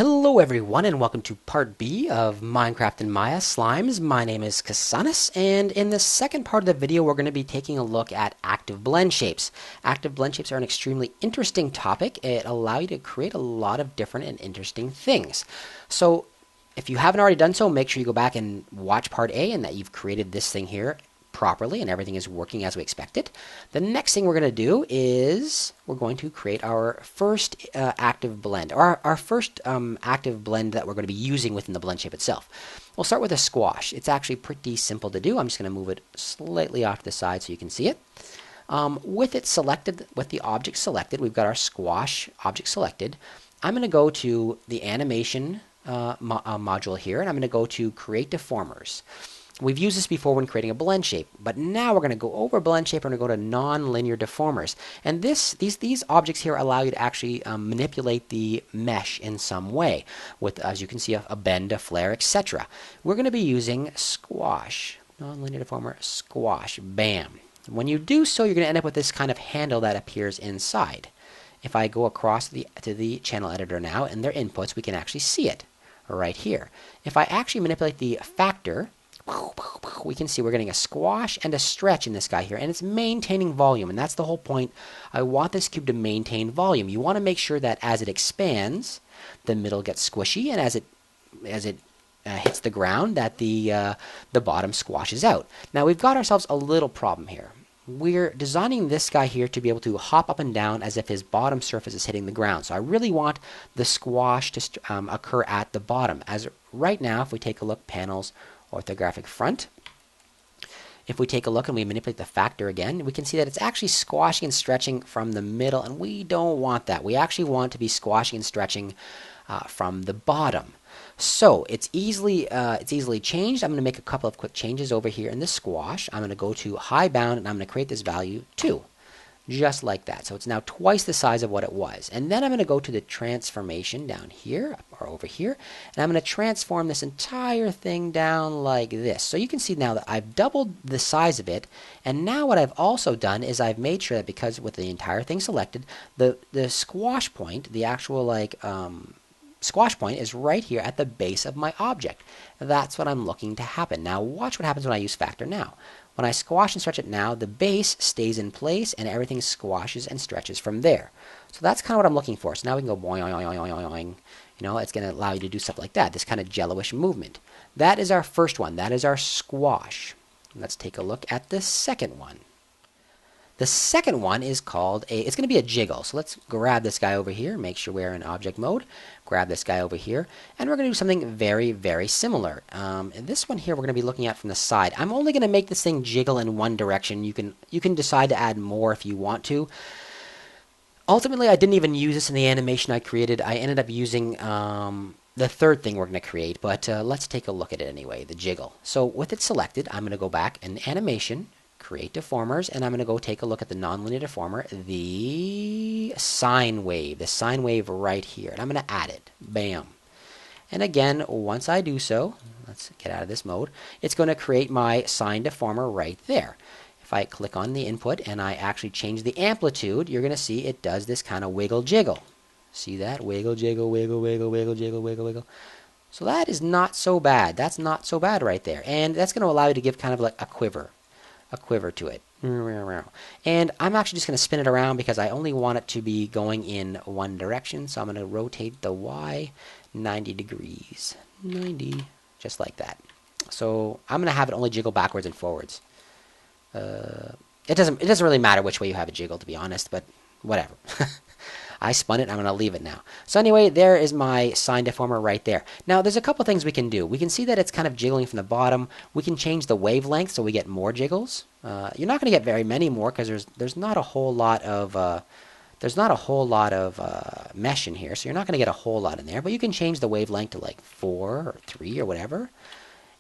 Hello everyone and welcome to part B of Minecraft and Maya Slimes. My name is Casanis, and in the second part of the video we're going to be taking a look at active blend shapes. Active blend shapes are an extremely interesting topic. It allows you to create a lot of different and interesting things. So if you haven't already done so, make sure you go back and watch part A and that you've created this thing here properly and everything is working as we expected. The next thing we're going to do is we're going to create our first active blend, or our first active blend that we're going to be using within the blend shape itself. We'll start with a squash. It's actually pretty simple to do. I'm just going to move it slightly off to the side so you can see it. With it selected, with the object selected, we've got our squash object selected. I'm going to go to the animation module here, and I'm going to go to create deformers. We've used this before when creating a blend shape, but now we're going to go over blend shape and we're going to go to non-linear deformers. And these objects here allow you to actually manipulate the mesh in some way with, as you can see, a bend, a flare, etc. We're going to be using squash, non-linear deformer, squash, bam. When you do so, you're going to end up with this kind of handle that appears inside. If I go across to the channel editor now and their inputs, we can actually see it right here. If I actually manipulate the factor, we can see we're getting a squash and a stretch in this guy here, and it's maintaining volume, and that's the whole point. I want this cube to maintain volume. You want to make sure that as it expands, the middle gets squishy, and as it hits the ground, that the bottom squashes out. Now we've got ourselves a little problem here. We're designing this guy here to be able to hop up and down as if his bottom surface is hitting the ground. So I really want the squash to occur at the bottom. As right now, if we take a look, panels, orthographic front. If we take a look and we manipulate the factor again, we can see that it's actually squashing and stretching from the middle, and we don't want that. We actually want to be squashing and stretching from the bottom. So it's easily changed. I'm going to make a couple of quick changes over here in the squash. I'm going to go to high bound, and I'm going to create this value 2. Just like that. So it's now twice the size of what it was. And then I'm going to go to the transformation down here or over here, and I'm going to transform this entire thing down like this. So you can see now that I've doubled the size of it, and now what I've also done is I've made sure that because with the entire thing selected, the squash point, the actual squash point is right here at the base of my object. That's what I'm looking to happen. Now watch what happens when I use factor now. When I squash and stretch it now, the base stays in place and everything squashes and stretches from there. So that's kind of what I'm looking for. So now we can go boing, boing, boing, boing, boing. You know, it's going to allow you to do stuff like that, this kind of jello-ish movement. That is our first one. That is our squash. Let's take a look at the second one. The second one is called it's going to be a jiggle. So let's grab this guy over here, make sure we're in object mode. Grab this guy over here, and we're going to do something very, very similar. And this one here we're going to be looking at from the side. I'm only going to make this thing jiggle in one direction. You can decide to add more if you want to. Ultimately, I didn't even use this in the animation I created. I ended up using the third thing we're going to create, but let's take a look at it anyway, the jiggle. So with it selected, I'm going to go back and animation, create deformers, and I'm going to go take a look at the nonlinear deformer, the sine wave right here, and I'm going to add it. Bam. And again, once I do so, let's get out of this mode, it's going to create my sine deformer right there. If I click on the input and I actually change the amplitude, you're going to see it does this kind of wiggle jiggle. See that? Wiggle, jiggle, wiggle, wiggle, wiggle, jiggle, wiggle, wiggle. So that is not so bad. That's not so bad right there. And that's going to allow you to give kind of like a quiver to it. And I'm actually just going to spin it around because I only want it to be going in one direction. So I'm going to rotate the Y 90 degrees. 90, just like that. So I'm going to have it only jiggle backwards and forwards. It doesn't really matter which way you have it jiggle, to be honest, but whatever. I spun it, I'm going to leave it now. So anyway, there is my sine deformer right there. Now, there's a couple things we can do. We can see that it's kind of jiggling from the bottom. We can change the wavelength so we get more jiggles. You're not going to get very many more because there's not a whole lot of mesh in here, so you're not going to get a whole lot in there. But you can change the wavelength to like 4 or 3 or whatever,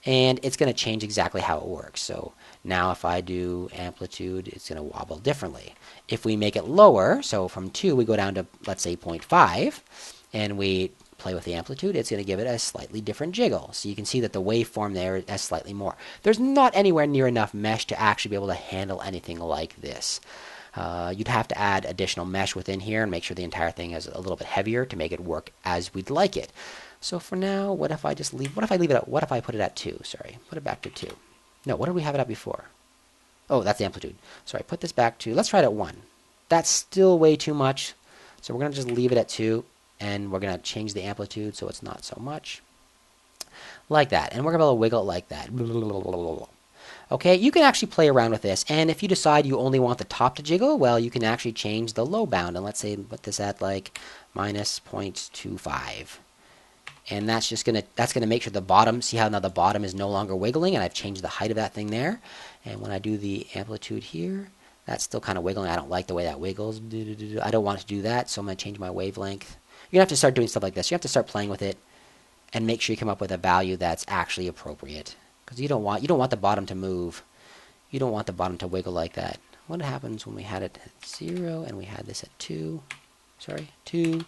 and it's going to change exactly how it works. So now if I do amplitude, it's going to wobble differently. If we make it lower, so from 2 we go down to, let's say, 0.5, and we play with the amplitude, it's going to give it a slightly different jiggle. So you can see that the waveform there has slightly more. There's not anywhere near enough mesh to actually be able to handle anything like this. You'd have to add additional mesh within here and make sure the entire thing is a little bit heavier to make it work as we'd like it. So for now, what if I just leave, what if I leave it at, what if I put it at 2? Sorry, put it back to 2. No, what did we have it at before? Oh, that's the amplitude. Sorry, put this back to, let's try it at 1. That's still way too much. So we're going to just leave it at 2, and we're going to change the amplitude so it's not so much. Like that. And we're going to be able to wiggle it like that. Okay, you can actually play around with this, and if you decide you only want the top to jiggle, well, you can actually change the low bound, and let's say put this at like minus 0.25. And that's just gonna make sure the bottom, see how now the bottom is no longer wiggling, and I've changed the height of that thing there. And when I do the amplitude here, that's still kind of wiggling. I don't like the way that wiggles. I don't want to do that, so I'm gonna change my wavelength. You're gonna have to start doing stuff like this. You have to start playing with it and make sure you come up with a value that's actually appropriate. Because you don't want the bottom to move. You don't want the bottom to wiggle like that. What happens when we had it at 0 and we had this at 2? Sorry, 2.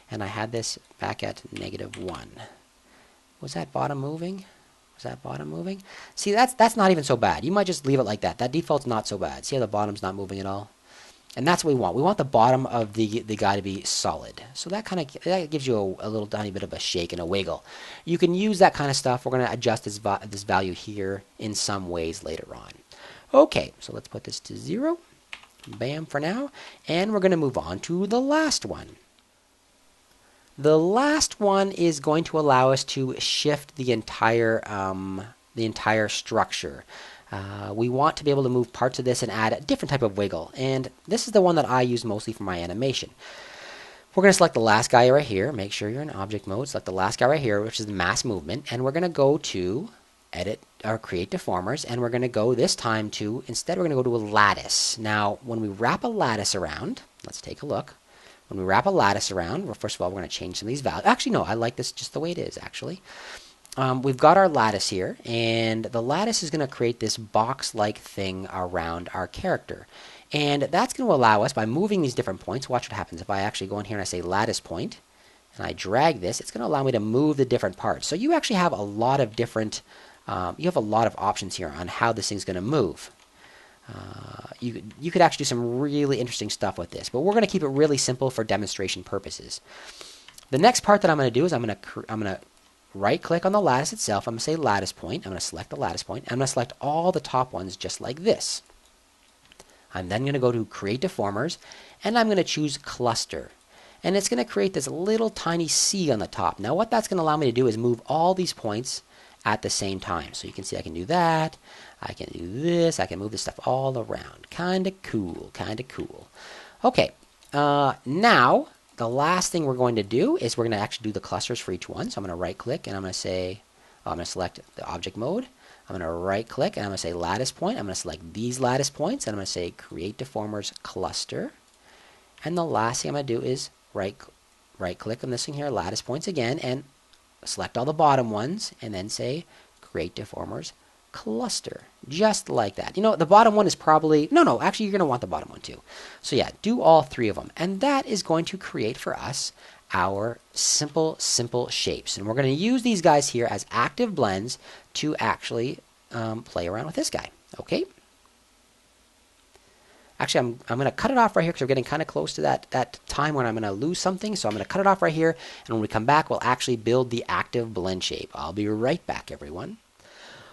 And I had this back at -1. Was that bottom moving? Was that bottom moving? See, that's not even so bad. You might just leave it like that. That default's not so bad. See how the bottom's not moving at all? And that's what we want. We want the bottom of the guy to be solid. So that gives you a little tiny bit of a shake and a wiggle. You can use that kind of stuff. We're going to adjust this value here in some ways later on. Okay, so let's put this to 0. Bam for now. And we're going to move on to the last one. The last one is going to allow us to shift the entire structure. We want to be able to move parts of this and add a different type of wiggle. And this is the one that I use mostly for my animation. We're going to select the last guy right here. Make sure you're in object mode. Select the last guy right here, which is the mass movement. And we're going to go to edit or create deformers. And we're going to go this time to, instead we're going to go to a lattice. Now, when we wrap a lattice around, let's take a look. When we wrap a lattice around, well, first of all, we're going to change some of these values. Actually, no, I like this just the way it is, actually. We've got our lattice here, and the lattice is going to create this box-like thing around our character. And that's going to allow us, by moving these different points, watch what happens. If I actually go in here and I say lattice point, and I drag this, it's going to allow me to move the different parts. So you actually have a lot of different, you have a lot of options here on how this thing's going to move. You could actually do some really interesting stuff with this, but we're going to keep it really simple for demonstration purposes. The next part that I'm going to do is I'm going to right click on the lattice itself. I'm going to say lattice point. I'm going to select the lattice point. I'm going to select all the top ones just like this. I'm then going to go to create deformers, and I'm going to choose cluster. And it's going to create this little tiny C on the top. Now what that's going to allow me to do is move all these points at the same time. So you can see I can do that. I can do this. I can move this stuff all around. Kind of cool. Kind of cool. Okay. Now, the last thing we're going to do is we're going to actually do the clusters for each one. So I'm going to right click and I'm going to say, I'm going to select the object mode. I'm going to right click and I'm going to say lattice point. I'm going to select these lattice points and I'm going to say create deformers cluster. And the last thing I'm going to do is right click on this thing here, lattice points again, and select all the bottom ones and then say create deformers cluster, just like that. You know, the bottom one is probably, no, actually you're going to want the bottom one too. So yeah, do all three of them. And that is going to create for us our simple shapes. And we're going to use these guys here as active blends to actually play around with this guy. Okay. Actually, I'm going to cut it off right here because we're getting kind of close to that time when I'm going to lose something. So I'm going to cut it off right here. And when we come back, we'll actually build the active blend shape. I'll be right back, everyone.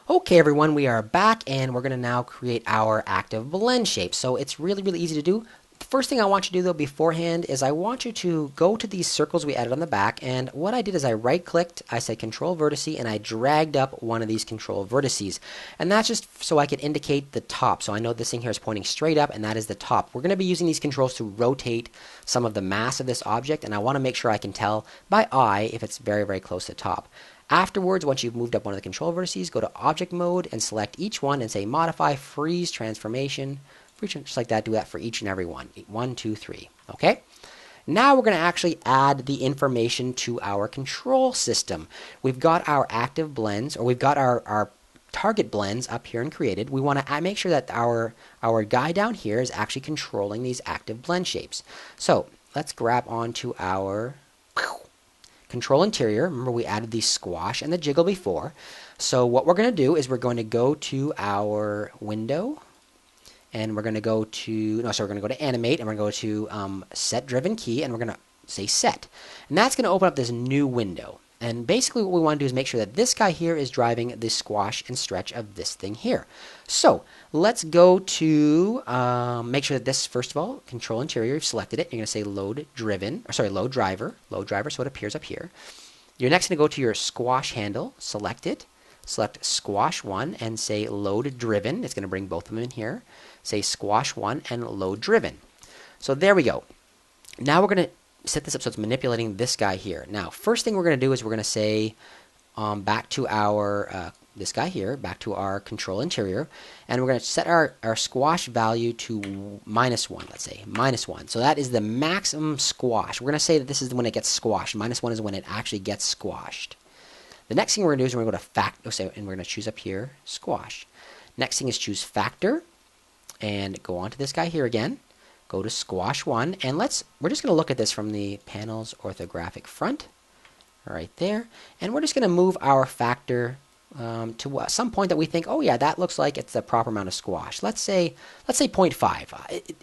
Okay, everyone, we are back, and we're going to now create our active blend shape. So it's really easy to do. The first thing I want you to do, though, beforehand is I want you to go to these circles we added on the back, and what I did is I right-clicked, I said Control Vertice, and I dragged up one of these Control Vertices. And that's just so I could indicate the top. So I know this thing here is pointing straight up, and that is the top. We're going to be using these controls to rotate some of the mass of this object, and I want to make sure I can tell by eye if it's very close to the top. Afterwards, once you've moved up one of the control vertices, go to object mode and select each one and say modify freeze transformation. Just like that, do that for each and every one. 1, 2, 3. Okay? Now we're going to actually add the information to our control system. We've got our active blends, or we've got our target blends up here and created. We want to make sure that our guy down here is actually controlling these active blend shapes. So let's grab onto our control interior. Remember, we added the squash and the jiggle before. So what we're going to do is we're going to go to our window, and we're going to go to, no, so we're going to go to animate, and we're going to go to set driven key, and we're going to say set. And that's going to open up this new window. And basically what we want to do is make sure that this guy here is driving the squash and stretch of this thing here. So let's go to make sure that this, first of all, control interior, you've selected it. You're going to say load driven, or sorry, load driver, so it appears up here. You're next going to go to your squash handle, select it, select squash 1 and say load driven. It's going to bring both of them in here. Say squash 1 and load driven. So there we go. Now we're going to set this up so it's manipulating this guy here. Now, first thing we're going to do is we're going to say back to our this guy here, back to our control interior, and we're going to set our squash value to -1, let's say, -1. So that is the maximum squash. We're going to say that this is when it gets squashed. -1 is when it actually gets squashed. The next thing we're going to do is we're going to go to factor, and we're going to choose up here, squash. Next thing is choose factor, and go on to this guy here again. Go to squash 1, and we're just going to look at this from the panel's orthographic front, right there, and we're just going to move our factor to some point that we think, oh yeah, that looks like it's the proper amount of squash. Let's say 0.5.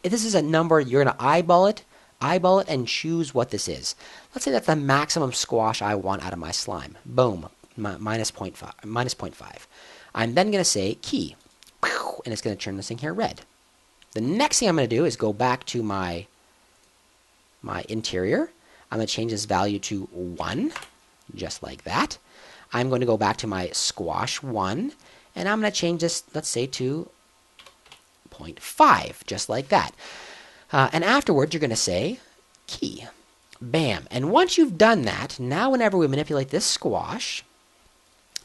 This is a number, you're going to eyeball it and choose what this is. Let's say that's the maximum squash I want out of my slime. Boom, -0.5. I'm then going to say key, and it's going to turn this thing here red. The next thing I'm going to do is go back to my interior. I'm going to change this value to 1, just like that. I'm going to go back to my squash 1, and I'm going to change this, let's say, to 0.5, just like that. And afterwards, you're going to say key. Bam. And once you've done that, now whenever we manipulate this squash,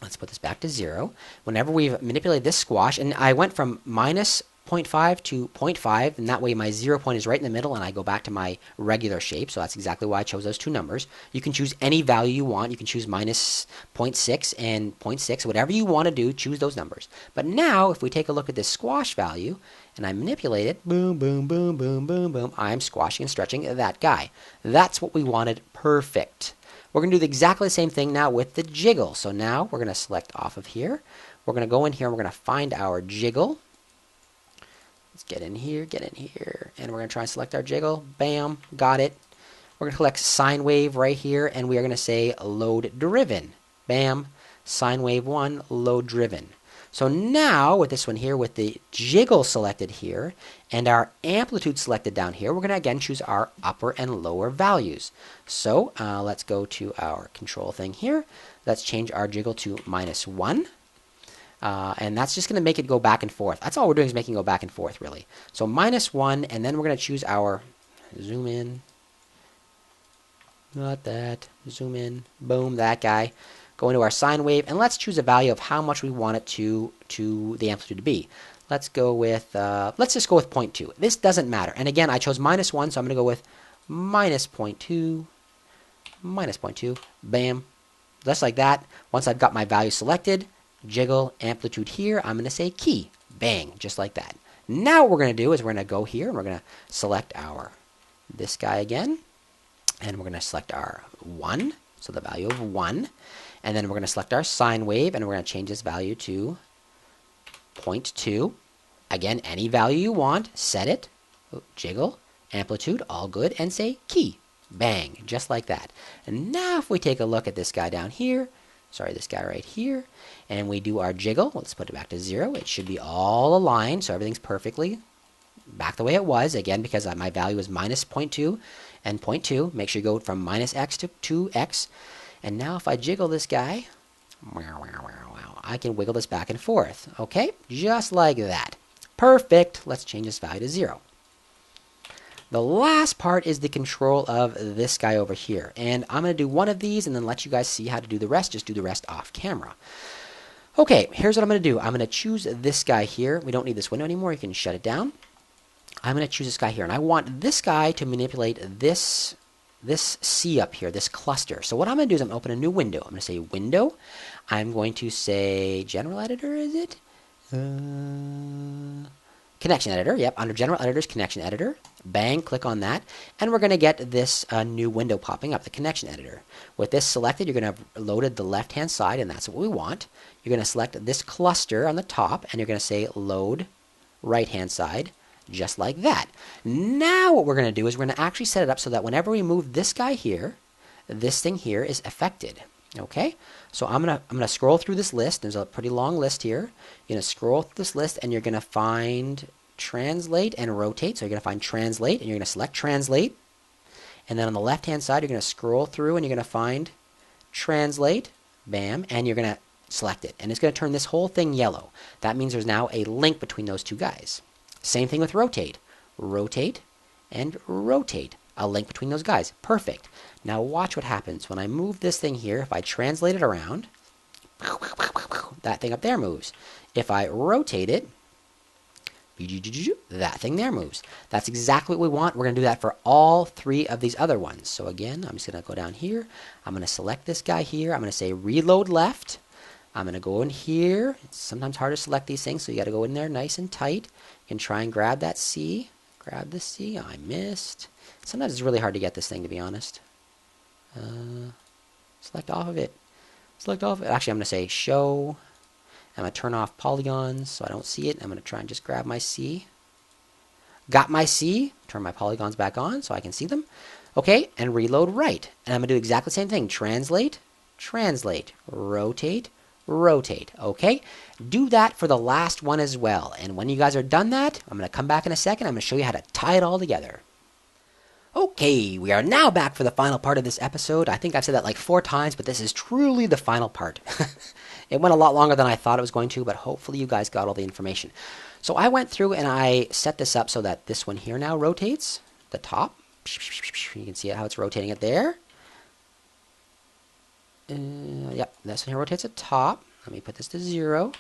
let's put this back to 0. Whenever we've manipulated this squash, and I went from -0.5 to 0.5, and that way my 0 point is right in the middle, and I go back to my regular shape, so that's exactly why I chose those two numbers. You can choose any value you want. You can choose -0.6 and 0.6, whatever you want to do, choose those numbers. But now, if we take a look at this squash value, and I manipulate it, boom, boom, boom, boom, boom, boom, I'm squashing and stretching that guy. That's what we wanted, perfect. We're going to do exactly the same thing now with the jiggle. So now we're going to select off of here. We're going to go in here, and we're going to find our jiggle. Let's get in here, and we're going to try and select our jiggle. Bam, got it. We're going to select sine wave right here, and we are going to say load driven. Bam, sine wave 1, load driven. So now with this one here, with the jiggle selected here, and our amplitude selected down here, we're going to again choose our upper and lower values. So let's go to our control thing here. Let's change our jiggle to -1. And that's just going to make it go back and forth. That's all we're doing is making it go back and forth, really. So -1, and then we're going to choose our zoom in. Not that. Zoom in. Boom, that guy. Go into our sine wave, and let's choose a value of how much we want it to the amplitude to be. Let's go with, let's just go with 0.2. This doesn't matter. And again, I chose -1, so I'm going to go with -0.2, -0.2, bam. Just like that. Once I've got my value selected, jiggle, amplitude here, I'm going to say key. Bang, just like that. Now what we're going to do is we're going to go here, and we're going to select this guy again, and we're going to select our 1, so the value of 1, and then we're going to select our sine wave, and we're going to change this value to 0.2. Again, any value you want, set it, jiggle, amplitude, all good, and say key. Bang, just like that. And now if we take a look at this guy down here, sorry, this guy right here, and we do our jiggle, let's put it back to 0. It should be all aligned, so everything's perfectly back the way it was, again, because my value is -0.2 and 0.2. Make sure you go from -x to 2x. And now if I jiggle this guy, I can wiggle this back and forth. Okay, just like that. Perfect. Let's change this value to 0. The last part is the control of this guy over here. And I'm going to do one of these and then let you guys see how to do the rest. Just do the rest off camera. Okay, here's what I'm going to do. I'm going to choose this guy here. We don't need this window anymore. You can shut it down. I'm going to choose this guy here. And I want this guy to manipulate this C up here, this cluster. So what I'm going to do is I'm going to open a new window. I'm going to say Window. I'm going to say General Editor, is it? Connection Editor. Yep, under General Editors, Connection Editor. Bang, click on that. And we're going to get this new window popping up, the Connection Editor. With this selected, you're going to have loaded the left-hand side, and that's what we want. You're going to select this cluster on the top, and you're going to say Load right-hand side, just like that. Now what we're going to do is we're going to actually set it up so that whenever we move this guy here, this thing here is affected. Okay, so I'm gonna scroll through this list. There's a pretty long list here. You're gonna scroll through this list, and you're gonna find translate and rotate. So you're gonna find translate, and you're gonna select translate. And then on the left-hand side, you're gonna scroll through, and you're gonna find translate. Bam, and you're gonna select it, and it's gonna turn this whole thing yellow. That means there's now a link between those two guys. Same thing with rotate. Rotate and rotate. A link between those guys. Perfect. Now watch what happens. When I move this thing here, if I translate it around, that thing up there moves. If I rotate it, that thing there moves. That's exactly what we want. We're going to do that for all three of these other ones. So again, I'm just going to go down here. I'm going to select this guy here. I'm going to say reload left. I'm going to go in here. It's sometimes hard to select these things, so you got to go in there nice and tight. You can try and grab that C. Grab the C. I missed. Sometimes it's really hard to get this thing, to be honest. Select off of it. Select off of it. Actually, I'm going to say show. I'm going to turn off polygons so I don't see it. I'm going to try and just grab my C. Got my C. Turn my polygons back on so I can see them. Okay, and reload right. And I'm going to do exactly the same thing. Translate, translate, rotate, rotate. Okay, do that for the last one as well. And when you guys are done that, I'm going to come back in a second. I'm going to show you how to tie it all together. Okay, we are now back for the final part of this episode. I think I've said that like 4 times, but this is truly the final part. It went a lot longer than I thought it was going to, but hopefully you guys got all the information. So I went through and I set this up so that this one here now rotates, the top. You can see how it's rotating it there. Yep, this one here rotates the top. Let me put this to 0.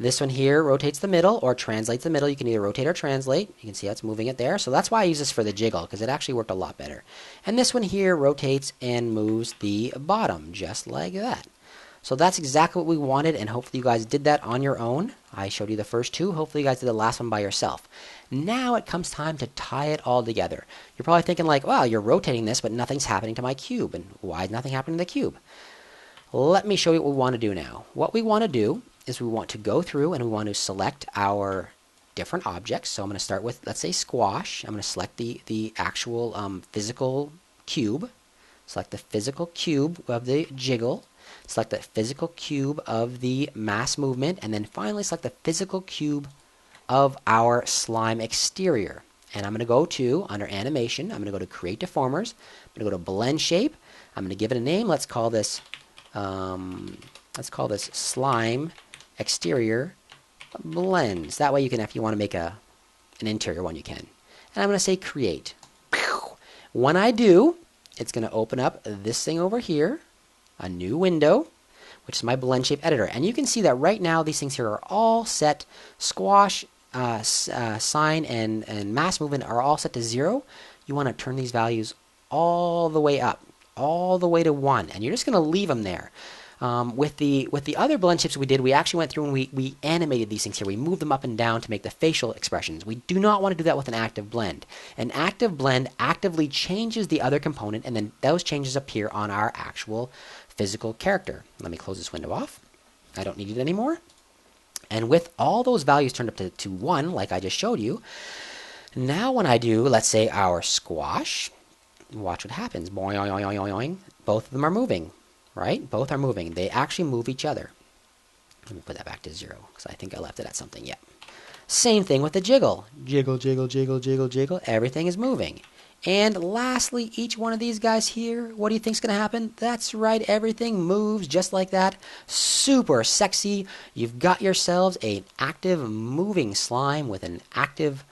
This one here rotates the middle or translates the middle. You can either rotate or translate. You can see how it's moving it there. So that's why I use this for the jiggle, because it actually worked a lot better. And this one here rotates and moves the bottom, just like that. So that's exactly what we wanted, and hopefully you guys did that on your own. I showed you the first 2. Hopefully you guys did the last one by yourself. Now it comes time to tie it all together. You're probably thinking like, wow, you're rotating this, but nothing's happening to my cube. And why is nothing happening to the cube? Let me show you what we want to do now. What we want to do is we want to go through and we want to select our different objects. So I'm going to start with, let's say, squash. I'm going to select the actual physical cube. Select the physical cube of the jiggle. Select the physical cube of the mass movement. And then finally select the physical cube of our slime exterior. And I'm going to go to, under animation, I'm going to go to create deformers. I'm going to go to blend shape. I'm going to give it a name. Let's call this slime exterior blends. That way you can, if you want to make an interior one, you can. And I'm going to say create. When I do, it's going to open up this thing over here, a new window, which is my blend shape editor. And you can see that right now these things here are all set. Squash, sine, and mass movement are all set to 0. You want to turn these values all the way up, all the way to 1, and you're just going to leave them there. With the other blend shapes we did, we actually went through and we animated these things here. We moved them up and down to make the facial expressions. We do not want to do that with an active blend. An active blend actively changes the other component, and then those changes appear on our actual physical character. Let me close this window off. I don't need it anymore. And with all those values turned up to 1, like I just showed you, now when I do, let's say, our squash, watch what happens. Boing, boing, boing, boing, boing. Both of them are moving. Right? Both are moving. They actually move each other. Let me put that back to 0 because I think I left it at something. Yep. Same thing with the jiggle. Jiggle, jiggle, jiggle, jiggle, jiggle. Everything is moving. And lastly, each one of these guys here, what do you think is going to happen? That's right. Everything moves just like that. Super sexy. You've got yourselves an active moving slime with an active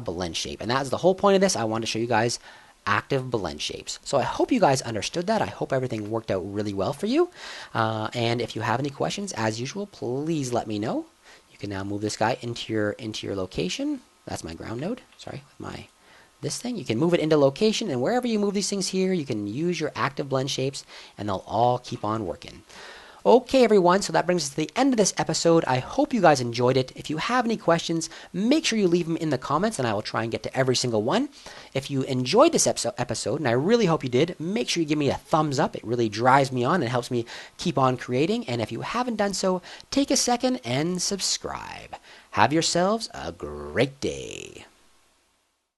blend shape. And that's the whole point of this. I wanted to show you guys active blend shapes. So I hope you guys understood that. I hope everything worked out really well for you. And if you have any questions, as usual, please let me know. You can now move this guy into your location. That's my ground node. Sorry, with this thing. You can move it into location, and wherever you move these things here, you can use your active blend shapes, and they'll all keep on working. Okay, everyone, so that brings us to the end of this episode. I hope you guys enjoyed it. If you have any questions, make sure you leave them in the comments, and I will try and get to every single one. If you enjoyed this episode, and I really hope you did, make sure you give me a thumbs up. It really drives me on and helps me keep on creating. And if you haven't done so, take a second and subscribe. Have yourselves a great day.